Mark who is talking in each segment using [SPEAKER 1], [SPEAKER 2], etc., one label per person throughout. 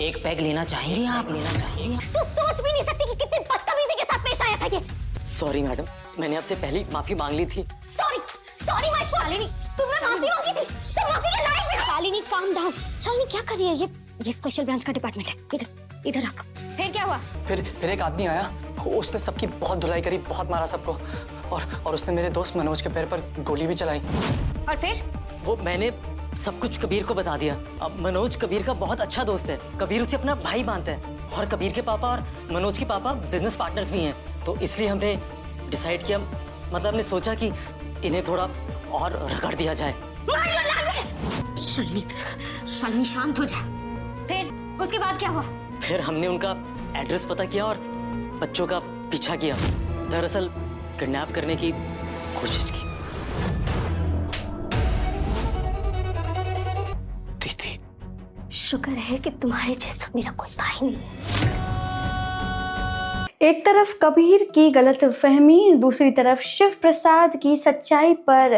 [SPEAKER 1] एक पैग लेना चाहेंगी आप?
[SPEAKER 2] तू सोच भी नहीं सकती कि कितनी बदतमीजी के साथ पेश आया था ये।
[SPEAKER 3] सॉरी मैडम, मैंने आपसे पहले माफी मांग ली थी।
[SPEAKER 2] सॉरी माय शालिनी, तुमने माफी मांगी थी, तुम माफी के लायक भी। Shalini calm down. शालिनी क्या कर रही है ये स्पेशल ब्रांच का डिपार्टमेंट है। इधर आ। फिर क्या हुआ?
[SPEAKER 3] फिर एक आदमी आया, उसने सबकी बहुत धुलाई करी, बहुत मारा सबको, और उसने मेरे दोस्त मनोज के पैर पर गोली भी चलाई।
[SPEAKER 2] और फिर?
[SPEAKER 3] वो मैंने सब कुछ कबीर को बता दिया। अब मनोज कबीर का बहुत अच्छा दोस्त है, कबीर उसे अपना भाई मानता है, और कबीर के पापा और मनोज के पापा बिजनेस पार्टनर्स भी हैं। तो इसलिए हमने डिसाइड किया, मतलब हमने सोचा कि इन्हें थोड़ा और रगड़ दिया जाए।
[SPEAKER 2] शालिनी शांत हो जा। फिर उसके बाद क्या हुआ?
[SPEAKER 3] फिर हमने उनका एड्रेस पता किया और बच्चों का पीछा किया। दरअसल किडनैप करने की कोशिश की। दीदी,
[SPEAKER 2] शुक्र है कि तुम्हारे जैसा मेरा कोई भाई नहीं।
[SPEAKER 4] एक तरफ कबीर की गलतफहमी, दूसरी तरफ शिव प्रसाद की सच्चाई पर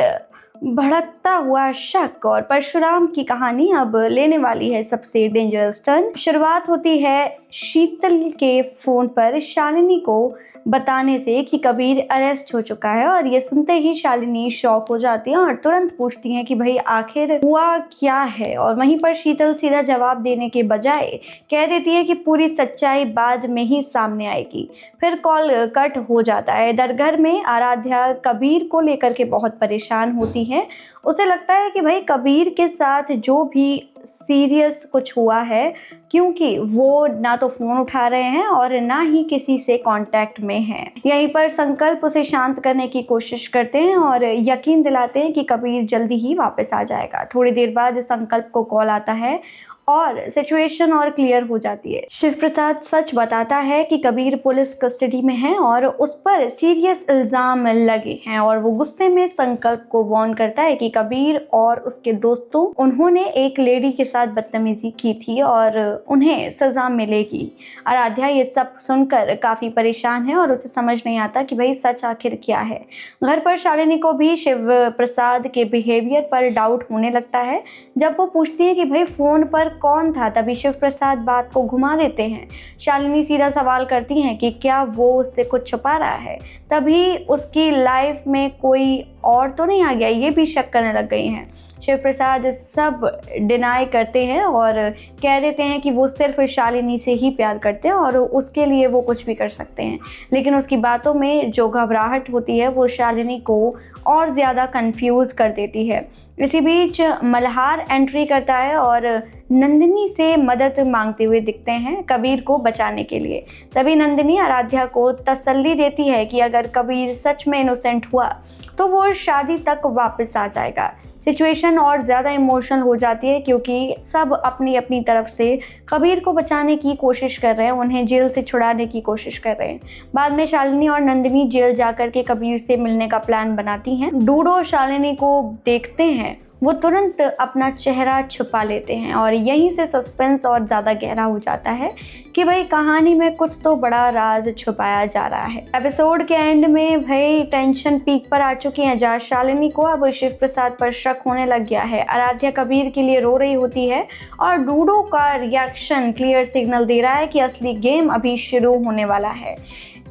[SPEAKER 4] भड़कता हुआ शक, और परशुराम की कहानी अब लेने वाली है सबसे डेंजरस टर्न। शुरुआत होती है शीतल के फोन पर शालिनी को बताने से कि कबीर अरेस्ट हो चुका है, और ये सुनते ही शालिनी शॉक हो जाती है और तुरंत पूछती हैं कि भाई आखिर हुआ क्या है। और वहीं पर शीतल सीधा जवाब देने के बजाय कह देती है कि पूरी सच्चाई बाद में ही सामने आएगी। फिर कॉल कट हो जाता है। इधर घर में आराध्या कबीर को लेकर के बहुत परेशान होती है। उसे लगता है कि भाई कबीर के साथ जो भी सीरियस कुछ हुआ है, क्योंकि वो ना तो फ़ोन उठा रहे हैं और ना ही किसी से कांटेक्ट में हैं। यहीं पर संकल्प उसे शांत करने की कोशिश करते हैं और यकीन दिलाते हैं कि कबीर जल्दी ही वापस आ जाएगा। थोड़ी देर बाद संकल्प को कॉल आता है और सिचुएशन और क्लियर हो जाती है। शिव प्रसाद सच बताता है कि कबीर पुलिस कस्टडी में है और उस पर सीरियस इल्जाम लगे हैं, और वो गुस्से में संकल्प को वार्न करता है कि कबीर और उसके दोस्तों उन्होंने एक लेडी के साथ बदतमीजी की थी और उन्हें सजा मिलेगी। आराध्या ये सब सुनकर काफी परेशान है और उसे समझ नहीं आता कि भाई सच आखिर क्या है। घर पर शालिनी को भी शिव प्रसाद के बिहेवियर पर डाउट होने लगता है। जब वो पूछती है कि भाई फोन पर कौन था, तभी शिव प्रसाद बात को घुमा देते हैं। शालिनी सीधा सवाल करती हैं कि क्या वो उससे कुछ छुपा रहा है, तभी उसकी लाइफ में कोई और तो नहीं आ गया, ये भी शक करने लग गई हैं। शिव प्रसाद सब डिनाई करते हैं और कह देते हैं कि वो सिर्फ शालिनी से ही प्यार करते हैं और उसके लिए वो कुछ भी कर सकते हैं। लेकिन उसकी बातों में जो घबराहट होती है वो शालिनी को और ज़्यादा कंफ्यूज कर देती है। इसी बीच मल्हार एंट्री करता है और नंदिनी से मदद मांगते हुए दिखते हैं कबीर को बचाने के लिए। तभी नंदिनी आराध्या को तसल्ली देती है कि अगर कबीर सच में इनोसेंट हुआ तो वो शादी तक वापस आ जाएगा। सिचुएशन और ज़्यादा इमोशनल हो जाती है क्योंकि सब अपनी अपनी तरफ से कबीर को बचाने की कोशिश कर रहे हैं, उन्हें जेल से छुड़ाने की कोशिश कर रहे हैं। बाद में शालिनी और नंदिनी जेल जाकर के कबीर से मिलने का प्लान बनाती हैं। डूडो शालिनी को देखते हैं, वो तुरंत अपना चेहरा छुपा लेते हैं और यहीं से सस्पेंस और ज़्यादा गहरा हो जाता है कि भाई कहानी में कुछ तो बड़ा राज छुपाया जा रहा है। एपिसोड के एंड में भाई टेंशन पीक पर आ चुकी है, जहाँ शालिनी को अब शिव प्रसाद पर शक होने लग गया है। आराध्या कबीर के लिए रो रही होती है और डूडो का रिएक्शन क्लियर सिग्नल दे रहा है कि असली गेम अभी शुरू होने वाला है।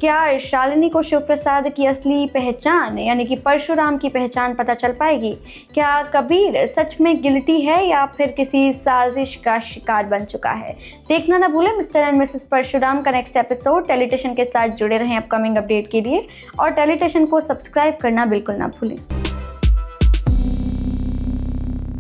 [SPEAKER 4] क्या शालिनी को शिव प्रसाद की असली पहचान यानी कि परशुराम की पहचान पता चल पाएगी? क्या कबीर सच में गिल्टी है या फिर किसी साजिश का शिकार बन चुका है? देखना ना भूलें मिस्टर एंड मिसेस परशुराम का नेक्स्ट एपिसोड। टेलीटेशन के साथ जुड़े रहें अपकमिंग अपडेट के लिए और टेलीटेशन को सब्सक्राइब करना बिल्कुल ना भूलें।